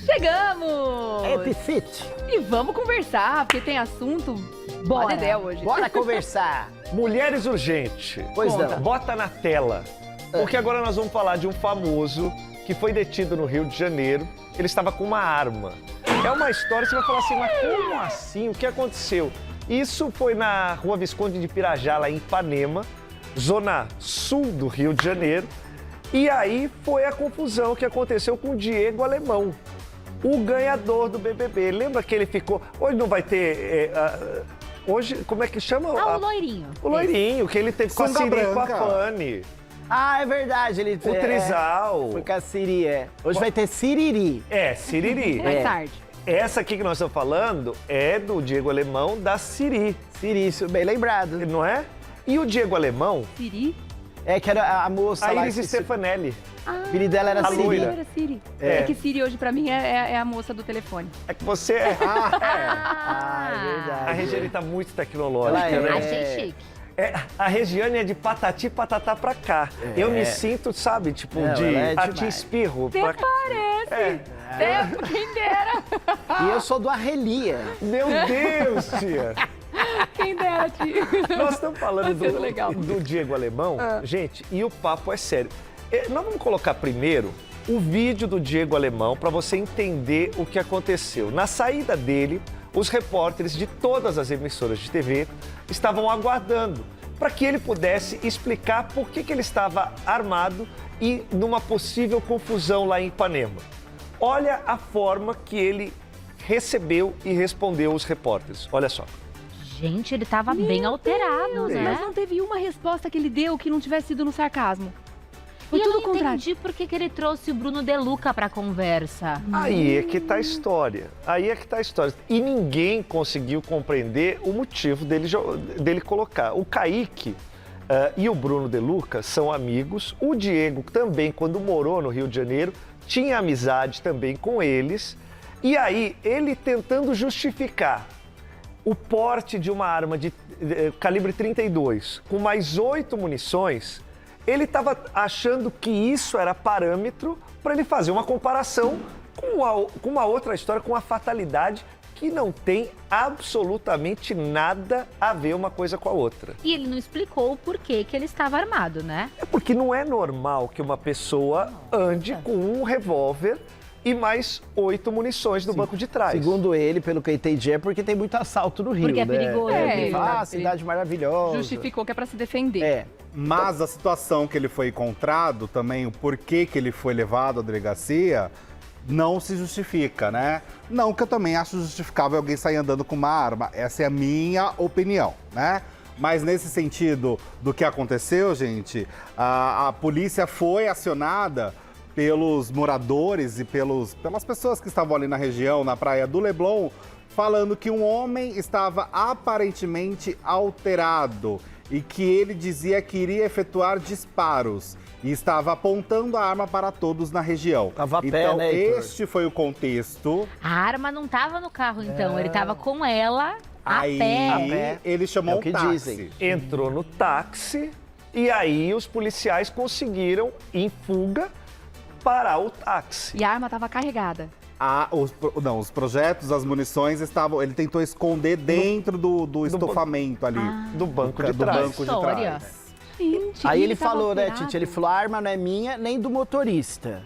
Chegamos! Epifit. E vamos conversar, porque tem assunto Bora. Dedé hoje. Bora conversar. Mulheres Urgente. Pois Conta. não. Bota na tela. Porque agora nós vamos falar de um famoso que foi detido no Rio de Janeiro. Ele estava com uma arma. É uma história, você vai falar assim, mas como assim? O que aconteceu? Isso foi na Rua Visconde de Pirajá, lá em Ipanema, zona sul do Rio de Janeiro. E aí foi a confusão que aconteceu com o Diego Alemão, o ganhador do BBB. Lembra que ele ficou... Hoje não vai ter... hoje, como é que chama? O loirinho. O loirinho, que ele teve com a Sunga Siri e com a branca. Fanny. Ah, é verdade. Ele O trisal. Foi com a Siri, Hoje vai ter Siriri. É, Siriri. Mais tarde. Essa aqui que nós estamos falando é do Diego Alemão, da Siri, Siri, isso bem lembrado. não é? E o Diego Alemão, Siri? É que era a moça a lá. Iris Stefanelli. O filho dela era A Siri. loira. Era Siri. É. É que Siri hoje pra mim é a moça do telefone. É que você é... Ah, é A verdade. Regiane tá muito tecnológica, Ela é. né? Achei chique. A Regiane é de patati patatá pra cá. Eu me sinto, sabe, tipo, Não, de ela é ati demais. espirro. Até pra- parece. É. Até quem dera. E eu sou do Arrelia. Meu Deus, tia! Quem dera, tio. Nós estamos falando Tá sendo legal. do Diego Alemão, gente, e o papo é sério. Nós vamos colocar primeiro o vídeo do Diego Alemão para você entender o que aconteceu. Na saída dele, os repórteres de todas as emissoras de TV estavam aguardando para que ele pudesse explicar por que ele estava armado e numa possível confusão lá em Ipanema. Olha a forma que ele recebeu e respondeu os repórteres. Olha só. Gente, ele tava bem alterado, Mas né? não teve uma resposta que ele deu que não tivesse sido no sarcasmo. Foi E eu tudo não o contrário. entendi por que ele trouxe o Bruno De Luca pra conversa. Aí é que tá a história. Aí é que tá a história. E ninguém conseguiu compreender o motivo dele colocar. O Kaique e o Bruno De Luca são amigos. O Diego também, quando morou no Rio de Janeiro, tinha amizade também com eles. E aí, ele tentando justificar o porte de uma arma de calibre 32 com mais 8 munições, ele estava achando que isso era parâmetro para ele fazer uma comparação com uma outra história, com uma fatalidade que não tem absolutamente nada a ver uma coisa com a outra. E ele não explicou o porquê que ele estava armado, né? É porque não é normal que uma pessoa ande com um revólver e mais 8 munições no banco de trás. Segundo ele, pelo que eu entendi, é porque tem muito assalto no Rio, Porque é né? perigoso. Ele fala, Ele cidade maravilhosa. Justificou que é pra se defender. É. Mas a situação que ele foi encontrado, também o porquê que ele foi levado à delegacia, não se justifica, né? Não que eu também acho justificável alguém sair andando com uma arma. Essa é a minha opinião, né? Mas nesse sentido do que aconteceu, gente, a polícia foi acionada pelos moradores e pelas pessoas que estavam ali na região, na praia do Leblon, falando que um homem estava aparentemente alterado e que ele dizia que iria efetuar disparos e estava apontando a arma para todos na região. Tava a pé, Então, né, Heitor? este foi o contexto. A arma não tava no carro, então. Ele tava com ela a Aí pé. ele chamou É o que um táxi. dizem. Entrou no táxi e aí os policiais conseguiram, em fuga, parar o táxi. E a arma tava carregada. Os projetos, as munições estavam. Ele tentou esconder dentro do estofamento ali. Do banco de do trás. banco de História. trás. Gente, Aí e ele tava falou, né, alterado. Titi? Ele falou, a arma não é minha nem do motorista.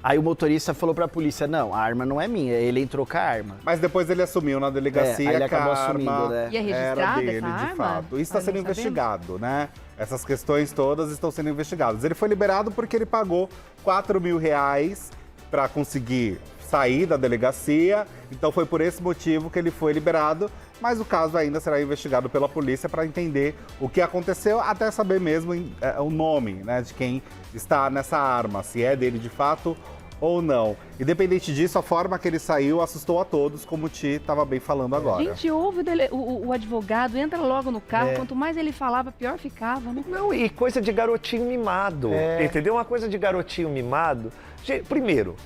Aí o motorista falou pra polícia, não, a arma não é minha. Ele entrou com a arma. Mas depois ele assumiu na delegacia É, aí ele que a acabou arma assumindo, né? E é era registrada dele, essa de arma? fato. Isso está Nós sendo não sabemos. investigado, né? Essas questões todas estão sendo investigadas. Ele foi liberado porque ele pagou R$4.000 para conseguir sair da delegacia. Então foi por esse motivo que ele foi liberado. Mas o caso ainda será investigado pela polícia para entender o que aconteceu, até saber mesmo o nome, né, de quem está nessa arma, se é dele de fato ou não. Independente disso, a forma que ele saiu assustou a todos, como o Ti estava bem falando agora. Gente, ouve o advogado, entra logo no carro. Quanto mais ele falava, pior ficava, né? Não, e coisa de garotinho mimado, entendeu? Uma coisa de garotinho mimado. Gente, primeiro,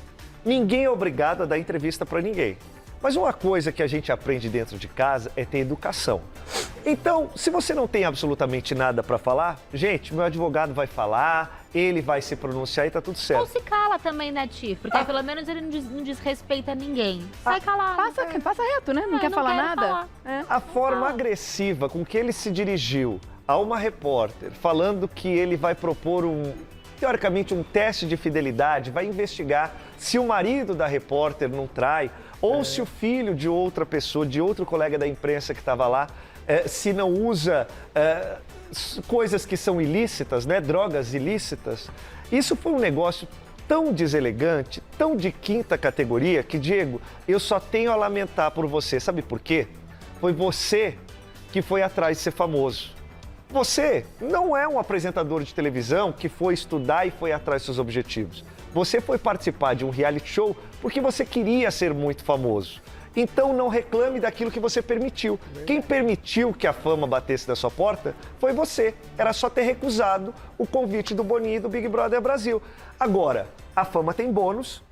ninguém é obrigado a dar entrevista para ninguém. Mas uma coisa que a gente aprende dentro de casa é ter educação. Então, se você não tem absolutamente nada para falar, gente, meu advogado vai falar, ele vai se pronunciar e tá tudo Ou certo. se cala também, né, Tiff? Porque aí, pelo menos ele não desrespeita ninguém. Sai calado. Passa reto, né? Não quer não falar quero nada. falar. É. A forma agressiva com que ele se dirigiu a uma repórter, falando que ele vai propor teoricamente, um teste de fidelidade, vai investigar se o marido da repórter não trai, ou se o filho de outra pessoa, de outro colega da imprensa que estava lá, se não usa coisas que são ilícitas, né, drogas ilícitas. Isso foi um negócio tão deselegante, tão de quinta categoria, que, Diego, eu só tenho a lamentar por você. Sabe por quê? Foi você que foi atrás de ser famoso. Você não é um apresentador de televisão que foi estudar e foi atrás dos seus objetivos. Você foi participar de um reality show porque você queria ser muito famoso. Então não reclame daquilo que você permitiu. Quem permitiu que a fama batesse na sua porta foi você. Era só ter recusado o convite do Boninho e do Big Brother Brasil. Agora, a fama tem bônus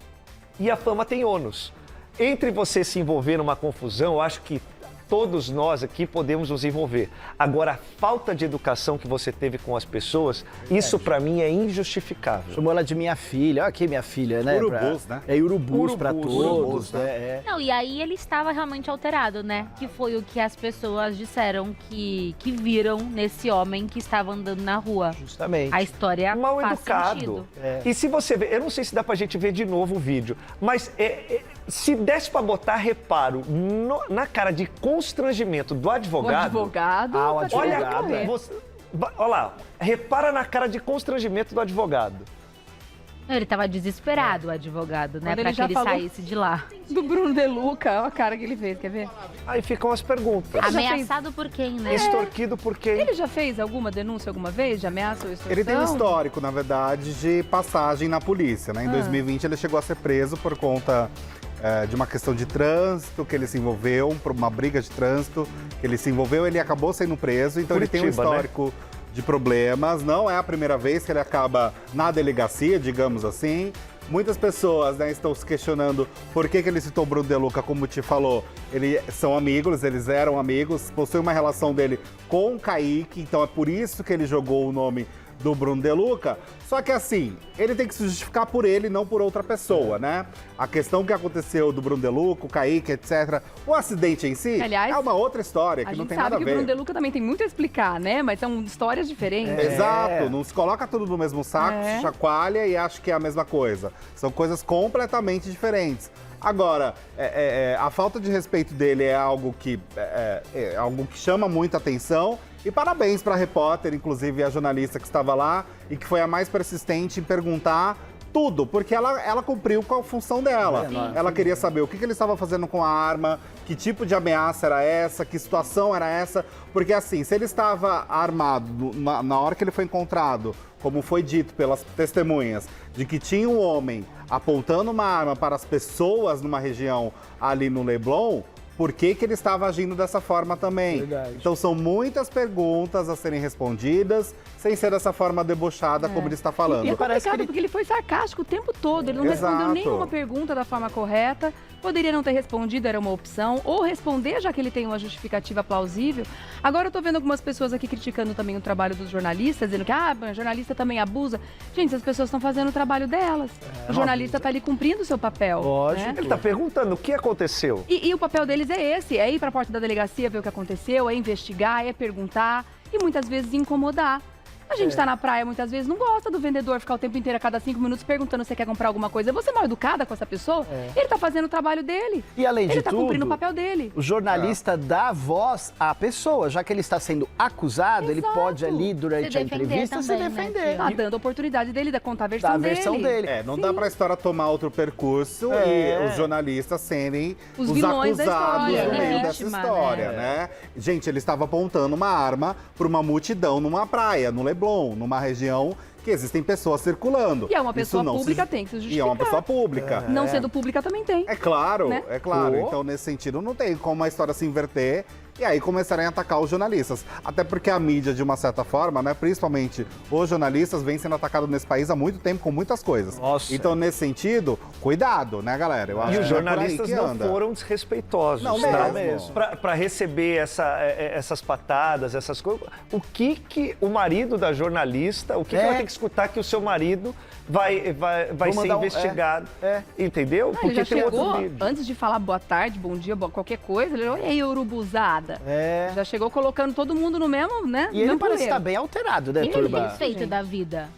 e a fama tem ônus. Entre você se envolver numa confusão, eu acho que todos nós aqui podemos nos envolver. Agora, a falta de educação que você teve com as pessoas, isso pra mim é injustificável. Chamou ela de minha filha. Olha aqui minha filha, né? Urubus, né? É urubus pra todos, urubus, né? Não, e aí ele estava realmente alterado, né? Que foi o que as pessoas disseram que viram nesse homem que estava andando na rua. Justamente. A história Mal faz educado. sentido. E se você ver, eu não sei se dá pra gente ver de novo o vídeo, mas se desse pra botar reparo na cara de constrangimento do O advogado. advogado. Ah, o tá tirando advogado, pra correr. Olha lá, repara na cara de constrangimento do advogado. Ele estava desesperado, o advogado, né? Quando ele Pra que já ele falou- saísse de lá. Do Bruno De Luca, olha a cara que ele fez, quer ver? Aí ficam as perguntas. já fez- Ameaçado por quem, né? Extorquido por quem? Ele já fez alguma denúncia alguma vez de ameaça ou extorsão? Ele tem um histórico, na verdade, de passagem na polícia, né? Em 2020 ele chegou a ser preso por conta de uma questão de trânsito que ele se envolveu, por uma briga de trânsito que ele se envolveu, ele acabou sendo preso, então ele tem um Curitiba, né? histórico de problemas. Não é a primeira vez que ele acaba na delegacia, digamos assim. Muitas pessoas, né, estão se questionando por que ele citou o Bruno De Luca, como te falou. Eles são amigos, eles eram amigos, possuem uma relação dele com o Kaique, então é por isso que ele jogou o nome do Bruno De Luca. Só que assim, ele tem que se justificar por ele, não por outra pessoa, né? A questão que aconteceu do Bruno De Luca, o Kaique, etc. O acidente em si Aliás, é uma outra história A que não gente tem sabe nada a que o Bruno De ver. Luca também tem muito a explicar, né? Mas são histórias diferentes. Exato, não se coloca tudo no mesmo saco, É. se chacoalha e acha que é a mesma coisa. São coisas completamente diferentes. Agora, a falta de respeito dele é algo que chama muita atenção. E parabéns para a repórter, inclusive a jornalista que estava lá e que foi a mais persistente em perguntar tudo, porque ela cumpriu com a função dela. Ela queria saber o que ele estava fazendo com a arma, que tipo de ameaça era essa, que situação era essa. Porque assim, se ele estava armado na hora que ele foi encontrado, como foi dito pelas testemunhas, de que tinha um homem apontando uma arma para as pessoas numa região ali no Leblon, por que ele estava agindo dessa forma também? Verdade. Então são muitas perguntas a serem respondidas, sem ser dessa forma debochada como ele está falando. E é Parece que complicado ele- porque ele foi sarcástico o tempo todo. Ele não Exato. respondeu nenhuma pergunta da forma correta. Poderia não ter respondido, era uma opção. Ou responder, já que ele tem uma justificativa plausível. Agora eu tô vendo algumas pessoas aqui criticando também o trabalho dos jornalistas, dizendo que a jornalista também abusa. Gente, as pessoas estão fazendo o trabalho delas. O jornalista tá ali cumprindo o seu papel. Lógico. né? Ele tá perguntando o que aconteceu. E o papel deles é esse, é ir para a porta da delegacia ver o que aconteceu, é investigar, é perguntar e muitas vezes incomodar. A gente tá na praia, muitas vezes, não gosta do vendedor ficar o tempo inteiro, a cada 5 minutos, perguntando se você quer comprar alguma coisa. Você é mal educada com essa pessoa? Ele tá fazendo o trabalho dele. E além de Ele tá cumprindo o tudo, papel dele. o jornalista dá voz à pessoa, já que ele está sendo acusado, ele Exato. pode ali, durante Se a defender entrevista, se também, né, defender. Tá dando a oportunidade dele de contar a versão Da dele. versão dele. Não dá pra história tomar outro percurso É. e os jornalistas serem Os os vilões da acusados história, no né? meio Vítima, dessa história, né? Gente, ele estava apontando uma arma para uma multidão numa praia, no Leblon, numa região que existem pessoas circulando. E é uma Isso pessoa não pública, tem que se E é justificar. uma pessoa pública. Não sendo pública também tem. É claro, Né? é claro. Oh. Então, nesse sentido, não tem como a história se inverter e aí começarem a atacar os jornalistas. Até porque a mídia, de uma certa forma, né, principalmente os jornalistas, vem sendo atacados nesse país há muito tempo com muitas coisas. Nossa. Então, nesse sentido, cuidado, né, galera? Eu acho E os que é por aí jornalistas que não anda. foram desrespeitosos, Não, tá? mesmo. Para receber essas patadas, essas coisas. O que o marido da jornalista, o que ela tem que escutar que o seu marido vai ser mandar investigado, entendeu? Ele já tem chegou, outro vídeo. antes de falar boa tarde, bom dia, qualquer coisa, ele falou, e aí, urubuzada? Já chegou colocando todo mundo no mesmo, né? E ele mesmo parece poeiro. estar bem alterado, né, E ele turma? tem feito da vida?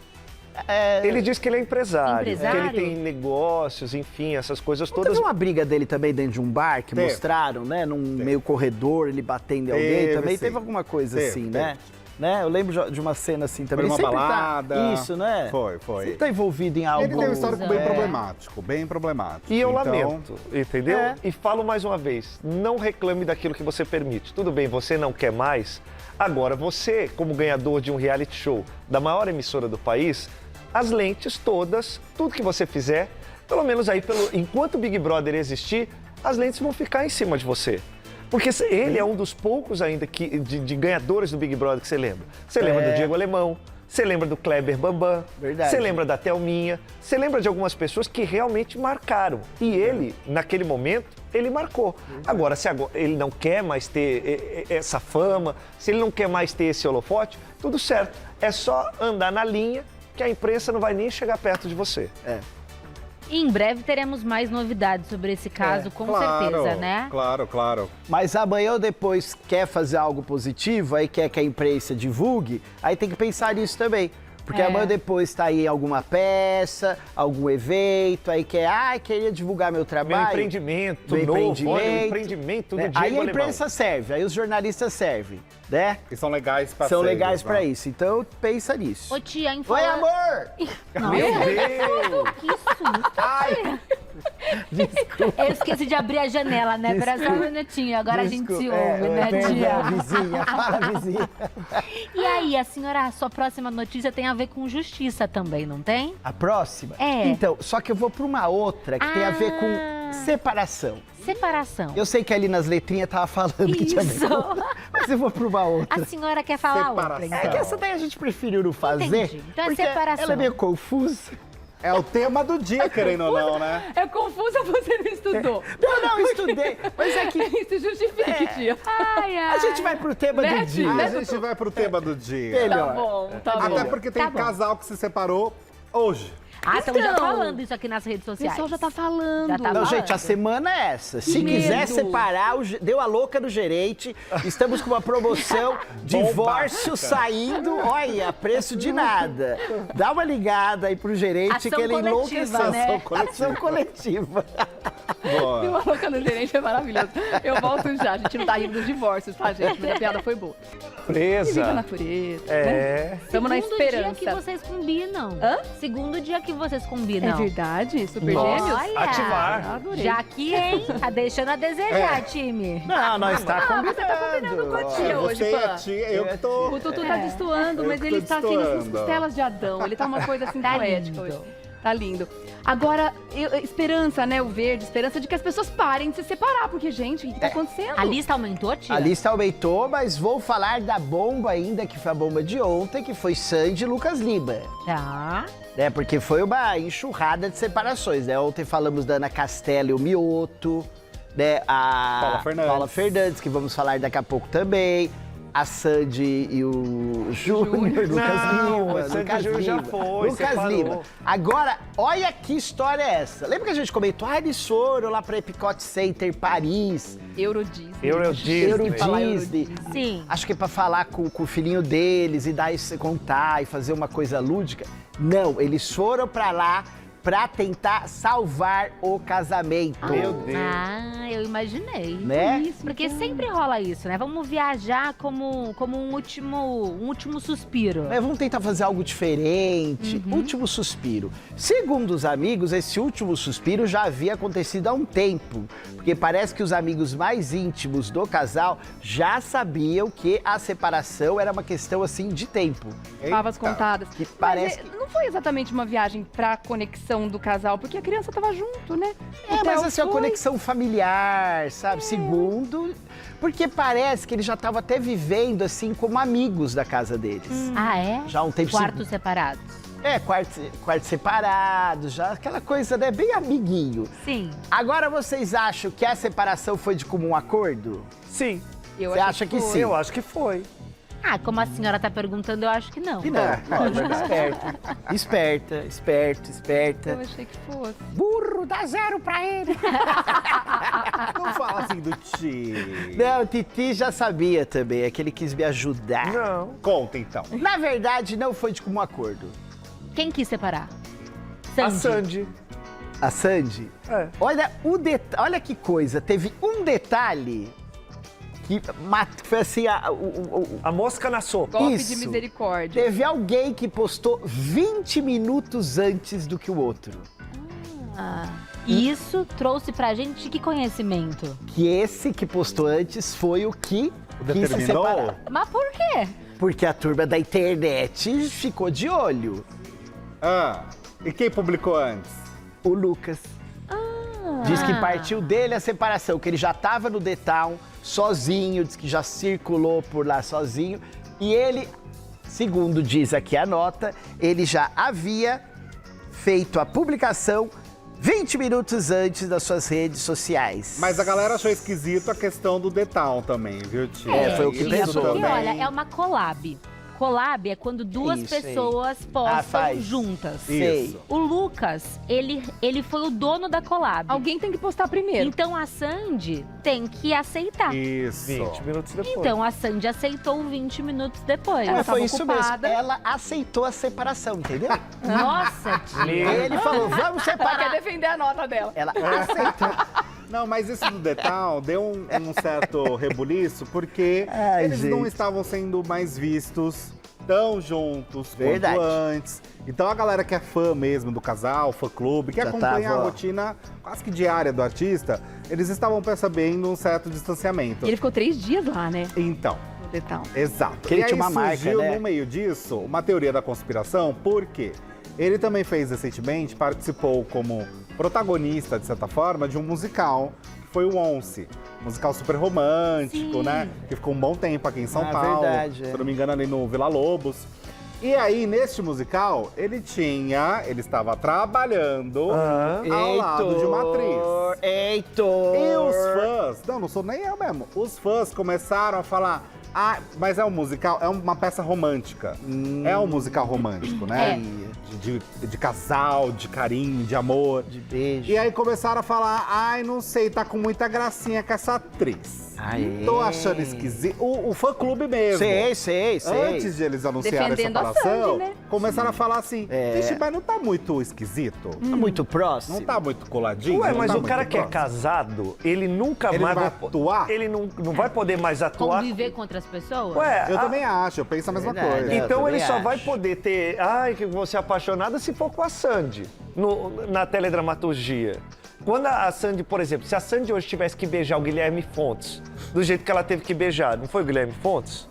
Ele diz que ele é empresário, Empresário? que ele tem negócios, enfim, essas coisas Não todas. teve uma briga dele também dentro de um bar que Teve. mostraram, né? Num meio corredor, ele batendo em alguém Teve, também. sim. Teve alguma coisa Teve, assim, teve. né? Eu lembro de uma cena assim também. Foi numa Ele sempre balada. Tá... Isso, né? Foi. Você tá envolvido em algo... Ele tem um histórico bem É. problemático, bem problemático. E eu Então, lamento, entendeu? E falo mais uma vez, não reclame daquilo que você permite. Tudo bem, você não quer mais. Agora, você, como ganhador de um reality show da maior emissora do país, as lentes todas, tudo que você fizer, pelo menos aí, enquanto o Big Brother existir, as lentes vão ficar em cima de você. Porque ele é um dos poucos ainda de ganhadores do Big Brother que você lembra. Você lembra do Diego Alemão, você lembra do Kleber Bambam, Verdade. você lembra da Thelminha, você lembra de algumas pessoas que realmente marcaram. E ele, naquele momento, ele marcou. Agora, se ele não quer mais ter essa fama, se ele não quer mais ter esse holofote, tudo certo. É só andar na linha que a imprensa não vai nem chegar perto de você. E em breve teremos mais novidades sobre esse caso, com certeza, né? Claro. Mas amanhã ou depois quer fazer algo positivo, aí quer que a imprensa divulgue, aí tem que pensar nisso também. Porque amanhã ou depois tá aí alguma peça, algum evento, aí queria divulgar meu trabalho. Meu empreendimento Meu novo, olha, o empreendimento do né? Diego Aí a Alemão. imprensa serve, aí os jornalistas servem, né? E são legais pra São ser, legais né? pra isso, então pensa nisso. Ô tia, em Oi, falar... amor! Meu Deus! Que susto! Ai, desculpa. Eu esqueci de abrir a janela, né? Pera só um minutinho, agora a gente se ouve, né, tia? Vizinha, fala, vizinha. E aí, a senhora, a sua próxima notícia tem a ver com justiça também, não tem? A próxima? É. Então, só que eu vou pra uma outra que tem a ver com separação. Separação. Eu sei que ali nas letrinhas tava falando que tinha a ver Isso. com... Mas eu vou pra uma outra. A senhora quer falar outra, Separação. então? É que essa daí a gente preferiu não fazer. Entendi. Então é porque separação. ela é meio confusa. É o tema do dia, querendo ou não, né? É confusa, você não estudou. Não, estudei. Mas é que Isso justifique, tia. Ai, ai. a gente vai pro tema do Mete, dia. A gente vai pro tema do dia. Melhor. Tá bom, tá bom. Até porque tem Tá bom. casal que se separou hoje. Ah, estamos já Então, falando isso aqui nas redes O sociais. pessoal já tá falando. Já tá Não, falando. gente, a semana é essa. Se medo. quiser separar, deu a louca do gerente. Estamos com uma promoção divórcio saindo, olha, preço de nada. Dá uma ligada aí pro gerente Ação que ele coletiva, enlouqueceu. né? Ação coletiva. E Boa. uma louca no gerente é maravilhoso. Eu volto já. A gente não tá rindo dos divórcios, tá, gente? Mas a piada foi boa. E viva a Presa. natureza. É. Estamos na Segundo dia esperança. que vocês combinam. Hã? Segundo dia que vocês É combinam. verdade? Super Nossa. gêmeos? Olha, Ativar. Adorei. já aqui, hein? Tá deixando a desejar, time. Não, nós tá combinando. você tá combinando com a tia hoje, Você, Pan. a tia, eu que tô... O Tutu tá destoando, Eu mas que ele tô tá assim, nas destoando. costelas de Adão. Ele tá uma coisa assim Tá poética lindo. hoje. Tá lindo. Agora, esperança, né? O verde, esperança de que as pessoas parem de se separar. Porque, gente, o que tá acontecendo? A lista aumentou, tia? A lista aumentou, mas vou falar da bomba ainda, que foi a bomba de ontem, que foi Sandy e Lucas Lima. Tá. Né, porque foi uma enxurrada de separações, né? Ontem falamos da Ana Castela e o Mioto, né? A Paula Fernandes. Que vamos falar daqui a pouco também. A Sandy e o Júnior, Lucas Não, Lima. a Sandy Lucas e o Júnior já Lima, foi, Lucas separou. Lima. Agora, olha que história é essa. Lembra que a gente comentou? Ah, eles foram lá pra Epicote Center, Paris. Euro Disney. Euro Disney. Falar Euro Disney. Sim. Acho que é pra falar com o filhinho deles e dar isso, contar e fazer uma coisa lúdica. Não, eles foram pra lá pra tentar salvar o casamento. Meu Deus. Ah, eu imaginei. Né? Isso, porque sempre rola isso, né? Vamos viajar como um último suspiro. Vamos tentar fazer algo diferente. Último suspiro. Segundo os amigos, esse último suspiro já havia acontecido há um tempo. Porque parece que os amigos mais íntimos do casal já sabiam que a separação era uma questão assim de tempo. Favas contadas. Que parece Mas, que- não não foi exatamente uma viagem pra conexão do casal, porque a criança tava junto, né? É, O mas Theo assim, a foi. conexão familiar, sabe? Segundo, porque parece que eles já estavam até vivendo assim como amigos da casa deles. Ah, é? Já há um tempo Quartos separados. quarto separado, já aquela coisa, né? Bem amiguinho. Sim. Agora vocês acham que a separação foi de comum acordo? Sim, Eu Você achei acha que foi. sim? eu acho que foi. Ah, como a senhora tá perguntando, eu acho que não. Que não, lógico, esperta. Eu Esperta. achei que fosse. Burro, dá 0 pra ele. Não fala assim do Ti. Não, o Titi já sabia também, é que ele quis me ajudar. Não. Conta então. Na verdade, não foi de comum acordo. Quem quis separar? A Sandy. A Sandy, É. olha, olha que coisa, teve um detalhe que foi assim, A mosca na sopa. Golpe Isso. de misericórdia. teve alguém que postou 20 minutos antes do que o outro. E isso trouxe pra gente que conhecimento? Que esse que postou antes foi o que quis se Determinou? separar. Mas por quê? Porque a turma da internet ficou de olho. E quem publicou antes? O Lucas. Diz que partiu dele a separação, que ele já estava no The Town sozinho, diz que já circulou por lá sozinho. E ele, segundo diz aqui a nota, ele já havia feito a publicação 20 minutos antes das suas redes sociais. Mas a galera achou esquisito a questão do The Town também, viu, Tia? É, foi o que Isso pensou. Porque, também. olha, é uma collab. Collab é quando duas Isso aí. pessoas postam faz. juntas. Sei. Isso. O Lucas, ele foi o dono da collab. Alguém tem que postar primeiro. Então a Sandy tem que aceitar. Isso. 20 minutos depois. Então a Sandy aceitou 20 minutos depois. Ela Mas tava foi isso ocupada. mesmo. Ela aceitou a separação, entendeu? Nossa, Aí tia. ele falou, vamos Ela quer separar. defender a nota dela. Ela aceitou. Não, mas isso do The Town deu um certo rebuliço, porque Ai, eles não gente. estavam sendo mais vistos tão juntos Verdade. quanto antes. Então a galera que é fã mesmo do casal, fã-clube, que Já acompanha tava, a ó. rotina quase que diária do artista, eles estavam percebendo um certo distanciamento. E ele ficou 3 dias lá, né? Então, No The Town. exato. Que ele e aí tinha uma marca, surgiu né? no meio disso uma teoria da conspiração, porque ele também fez recentemente, participou como protagonista, de certa forma, de um musical, que foi o Once. Musical super romântico, Sim. né? Que ficou um bom tempo aqui em São Ah, Paulo. verdade, é. Se eu não me engano, ali no Vila Lobos. E aí, neste musical, ele estava trabalhando ao lado de uma atriz. Heitor! E os fãs, não sou nem eu mesmo, os fãs começaram a falar, mas é um musical, é uma peça romântica. É um musical romântico, né? De casal, de carinho, de amor. De beijo. E aí começaram a falar, não sei, tá com muita gracinha com essa atriz. Aê. Tô achando esquisito. O fã-clube mesmo. Sei. Antes de eles anunciarem a Defendendo a separação, Sandy, né? começaram a falar assim, vixe, mas não tá muito esquisito? Tá muito próximo. Não tá muito coladinho? Ué, Não mas tá o cara muito que é próximo? casado, ele nunca Ele mais vai atuar? Ele não vai poder mais atuar. Conviver com outras pessoas? Ué, Eu também acho, eu penso a mesma Verdade, coisa. é. então também ele só vai acho. poder ter. Ai, que você é apaixonada se for com a Sandy na teledramaturgia. Quando a Sandy, por exemplo, se a Sandy hoje tivesse que beijar o Guilherme Fontes, do jeito que ela teve que beijar, não foi o Guilherme Fontes?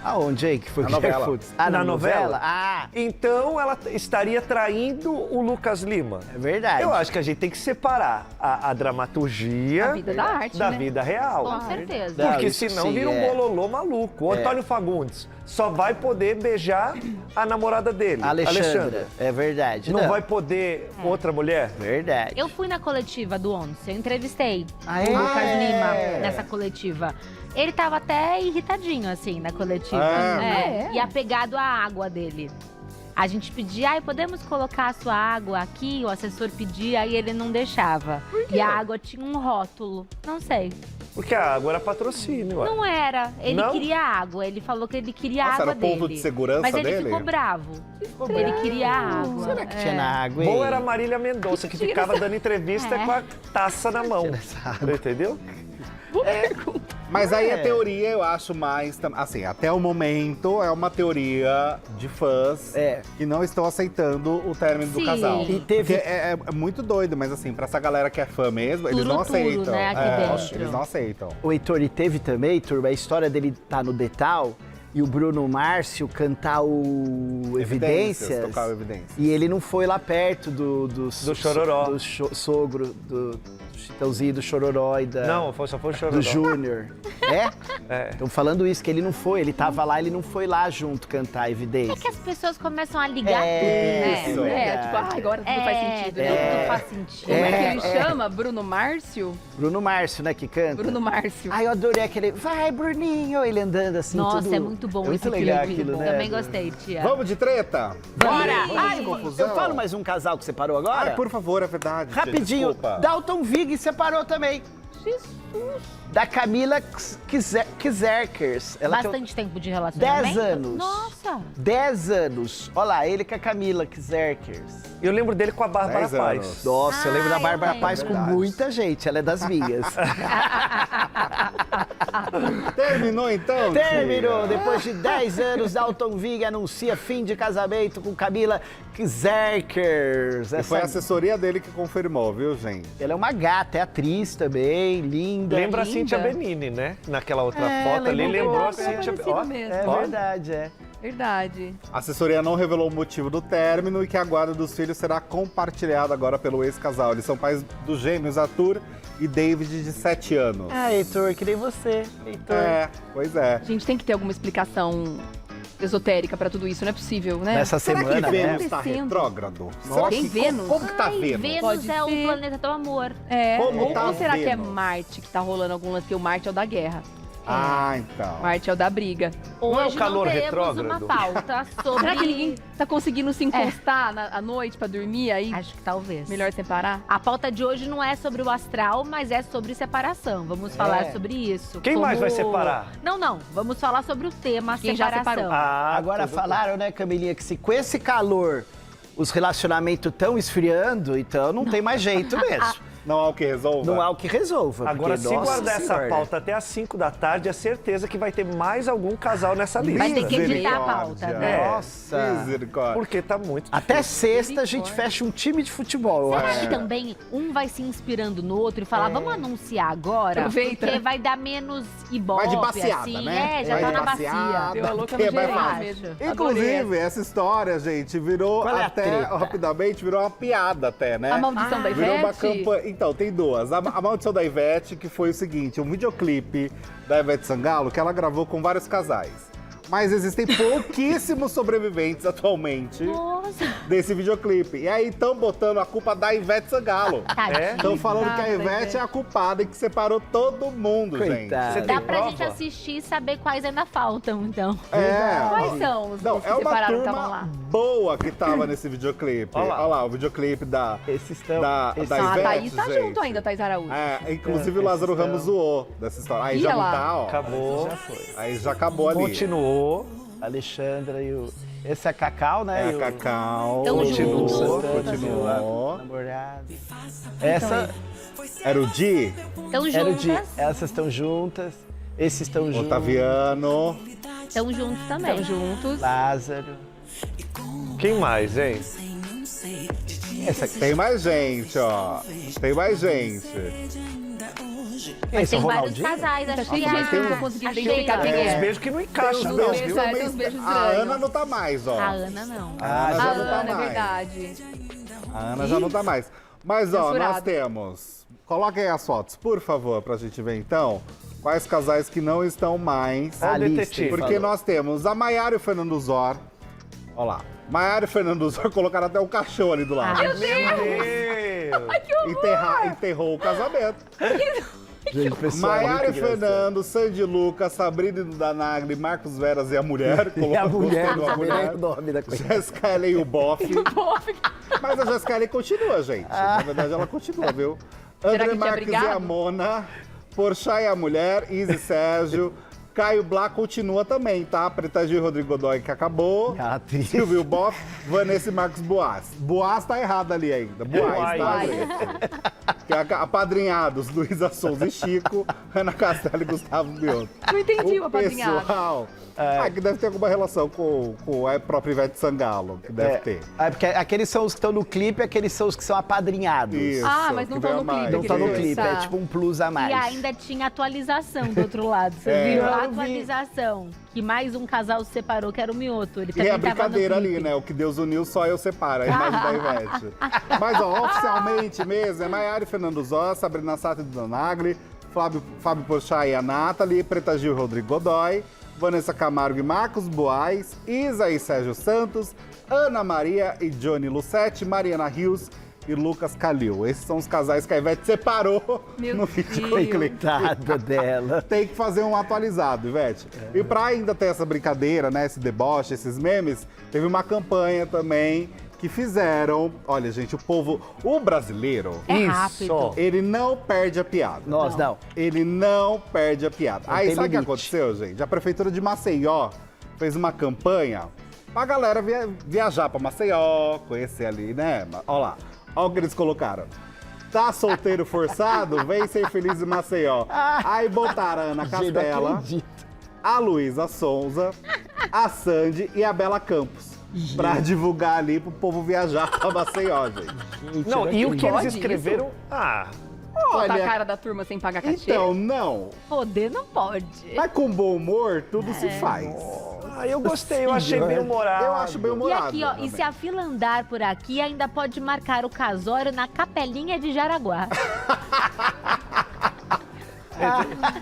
Aonde aí que foi Na o Guilherme novela. Fontes? Na novela? Ah, Então ela estaria traindo o Lucas Lima. é verdade. Eu acho que a gente tem que separar a dramaturgia A vida da arte, da né? vida real. Com certeza. Não, Porque isso senão sim, vira um é. bololô maluco. O Antônio Fagundes só vai poder beijar a namorada dele, Alexandra. É verdade. Não vai poder outra mulher? Verdade. Eu fui na coletiva do Once, eu entrevistei Ah, o é? Lucas Ah, Lima é? nessa coletiva. Ele tava até irritadinho, assim, na coletiva. É? E apegado à água dele. A gente pedia, podemos colocar a sua água aqui? O assessor pedia, aí ele não deixava. E a água tinha um rótulo. Não sei. Porque a água era patrocínio. Ué. Não era. Ele Não? queria água. Ele falou que ele queria a Nossa, água era o ponto dele. de segurança Mas ele dele? ficou bravo. Ele queria água. Será que É. tinha na água, hein? Bom era a Marília Mendonça, que ficava dando entrevista É. com a taça na mão. Entendeu? Mas aí a teoria, eu acho mais... Assim, até o momento, é uma teoria de fãs que não estão aceitando o término do Sim. casal. E teve- Porque é muito doido, mas assim, pra essa galera que é fã mesmo, eles não Turuturo, aceitam. né, aqui dentro. Eles não aceitam. O Heitor, e teve também, turma, a história dele tá no Detal e o Bruno Márcio cantar o Evidências. Tocar o Evidências. E ele não foi lá perto do Chororó. do sogro, do Chitãozinho, do Chororó e da... Não, só foi o Chororó. Do Júnior. É? É. Estão falando isso, que ele não foi. Ele tava lá, ele não foi lá junto cantar É Evidências. que as pessoas começam a ligar Isso. tudo, né? Tipo, agora tudo faz sentido. Tudo né? faz sentido. Como é que ele chama? Bruno Márcio? Bruno Márcio, né, que canta. Bruno Márcio. Ai, eu adorei aquele... Vai, Bruninho! Ele andando assim, Nossa, tudo... é muito bom muito esse legal clipe. aquilo, né? Também gostei, tia. Vamos de treta? Bora! Ai, confusão. eu falo mais um casal que separou agora? Ai, por favor, é verdade. Rapidinho, Desculpa. Dalton Vig separou também. Jesus. Da Camila Kizerkers. Ela tem Bastante tempo de relacionamento? 10 anos. Nossa! 10 anos. Olha lá, ele com a Camila Kizerkers. Eu lembro dele com a Bárbara 10 Paz. anos. Nossa, eu lembro da eu Bárbara lembro. Paz com Verdade. muita gente. Ela é das minhas. Terminou então? Terminou. tia? Depois de 10 anos, Dalton Vig anuncia fim de casamento com Camila Kizerkers. E foi a assessoria dele que confirmou, viu, gente? Ela é uma gata, é atriz também, linda. Lembra a linda. Cíntia Benini, né? Naquela outra É, foto ali, lembra um lembrou a pouco, é Cíntia parecido Ó, mesmo. É ó. verdade, é. Verdade. A assessoria não revelou o motivo do término e que a guarda dos filhos será compartilhada agora pelo ex-casal. Eles são pais dos gêmeos Arthur e David, de 7 anos. Ah, Heitor, que nem você. Heitor. É, pois é. A gente tem que ter alguma explicação esotérica pra tudo isso, não é possível, né? Nessa Será semana, que Vênus né? está acontecendo? retrógrado? Nossa. Será Tem que, Vênus? Como que tá Ai, Vênus? Vênus Pode é o ser. planeta do amor. É. Como Ou, tá ou será que é Vênus? Marte que tá rolando algum lance? Porque o Marte é o da guerra. Ah, então. Marte é o da briga. Não é o Hoje calor não temos retrógrado? uma pauta sobre... Será que ninguém tá conseguindo se encostar à noite pra dormir aí? Acho que talvez. Melhor separar? A pauta de hoje não é sobre o astral, mas é sobre separação. Vamos falar sobre isso. Quem mais vai separar? Não. Vamos falar sobre o tema Quem já separação. separou. Agora tudo falaram, né, Camilinha, que se com esse calor os relacionamentos estão esfriando, então não tem mais jeito mesmo. Não há o que resolva? Não há o que resolva. Agora, porque, se nossa guardar essa senhora. pauta até às 5 da tarde, é certeza que vai ter mais algum casal nessa lista. Vai ter que editar a pauta, Misericórdia. né? Nossa. Misericórdia. Porque tá muito Até difícil. sexta a gente fecha um time de futebol, eu Será acho. que também um vai se inspirando no outro e falar, vamos anunciar agora? Aproveita. Porque vai dar menos ibope, Vai de baciada, assim. né? É, já Vai tá de na baciada. bacia. Deu a louca que no vai geral falar. mesmo. Inclusive, essa história, gente, virou Qual é a até, treta? rapidamente, virou uma piada até, né? A maldição da Virou uma Ivete? campanha. Então, tem duas. A maldição da Ivete, que foi o seguinte: um videoclipe da Ivete Sangalo que ela gravou com vários casais. Mas existem pouquíssimos sobreviventes atualmente Nossa. desse videoclipe. E aí estão botando a culpa da Ivete Sangalo. Tadinho. Estão falando que a Coitada da Ivete é a culpada e que separou todo mundo, gente. Coitada. Você Dá tem pra prova? gente assistir e saber quais ainda faltam, então. É. Quais são os Não, que é uma separaram que estavam turma lá? boa que tava nesse videoclipe. Olha lá. Olha lá, o videoclipe da Esses estão... da esses- da Ah, a Ivete, Thaís tá gente. junto ainda, Thaís Araújo. É, inclusive o Esses Lázaro estão- Ramos zoou dessa história. Aí Ih, já olha não lá. tá, ó. Acabou. Já foi. Aí já acabou ali. Continuou. Alexandra e o... Esse é Cacau, né? É e a o- Cacau. Tão Continua, juntos. Continuou. Namorado. Essa Era o Di, Estão era o de... juntas. Essas estão juntas. Esses estão juntos. Otaviano. Estão juntos também. Estão juntos. Lázaro. Quem mais, hein? Essa aqui. Tem mais gente, ó. Tem mais gente. Mas Esse é tem o vários Ronaldinho? casais, Tá acho cheio que de gente que eu não tô conseguindo identificar quem Tem uns é. beijos que não encaixam, Tem não, uns viu? beijos, tem uns beijos A estranhos. Ana não tá mais, ó. A Ana não. A Ana A já não tá Ana, é mais. verdade. A Ana já não tá mais. Mas, ó, Censurado. nós temos... Coloquem as fotos, por favor, pra gente ver, então, quais casais que não estão mais. A o lista, detetive. ele Porque falou. nós temos a Maiara e o Fernando Zor. Olha lá. Maiara e Fernando Zor colocaram até o caixão ali do lado. Meu Enterrou o casamento. Gente, pessoal, Maiara e muito engraçado. Fernando, Sandy Lucas, Sabrina e Duda Nagli, Marcos Veras e a mulher. E a mulher, Colocou a mulher. o nome da coisa. Jéssica Ellen e o Boff. Mas a Jéssica Ellen continua, gente. Na verdade, ela continua, viu? Será André que tinha Marques e brigado? a Mona, Porchat e a mulher, Izzy Sérgio, Caio Blá continua também, tá? Preta Gil e Rodrigo Godoy, que acabou. A atriz. Silvio Boff, Vanessa e Marcos Boas. Boas tá errado ali ainda. Boas, tá? Boaz. André? que é apadrinhados Luísa Sonza e Chico, Ana Castela e Gustavo Mioto. Não entendi o apadrinhado. Pessoal, que deve ter alguma relação com a própria Ivete Sangalo, que deve ter. Porque aqueles são os que estão no clipe, aqueles são os que são apadrinhados. Isso, mas não que estão no vem a clipe. Não tá no Isso. clipe, é tipo um plus a mais. E ainda tinha atualização do outro lado, você É. viu? Eu A vi. atualização. Que mais um casal se separou, que era o Mioto. Ele E também é a tava no brincadeira ali, clipe. né? O que Deus uniu, só eu separo, a imagem da Ivete. Mas, ó, oficialmente mesmo, é Maiara e Fernando Zó, Sabrina Sato e Duda Nagli, Fábio Porchat e a Nathalie, Preta Gil e Rodrigo Godoy, Vanessa Camargo e Marcos Boaz, Isa e Sérgio Santos, Ana Maria e Johnny Lucete, Mariana Rios e Lucas Calil. Esses são os casais que a Ivete separou Meu no vídeo Deus. clipe. Coitada dela. Tem que fazer um atualizado, Ivete. E pra ainda ter essa brincadeira, né, esse deboche, esses memes, teve uma campanha também que fizeram. Olha, gente, o brasileiro, É rápido. ele não perde a piada. Nós não. Ele não perde a piada. Não Aí tem sabe o que limite. aconteceu, gente? A prefeitura de Maceió fez uma campanha pra galera viajar pra Maceió, conhecer ali, né? Olha lá. Olha o que eles colocaram. Tá solteiro forçado? Vem ser feliz em Maceió. Aí botaram a Ana Gente, não Castela, acredito. a Luísa Sonza, a Sandy e a Bela Campos. Pra divulgar ali pro povo viajar pra Maceió, gente. Não, e o que Pode eles escreveram? Botar a cara da turma sem pagar cachê. Então, não. Poder não pode. Mas com bom humor, tudo se faz. Eu gostei, eu achei bem humorado. Eu acho bem E humorado. aqui, ó, e também. se a fila andar por aqui, ainda pode marcar o casório na Capelinha de Jaraguá.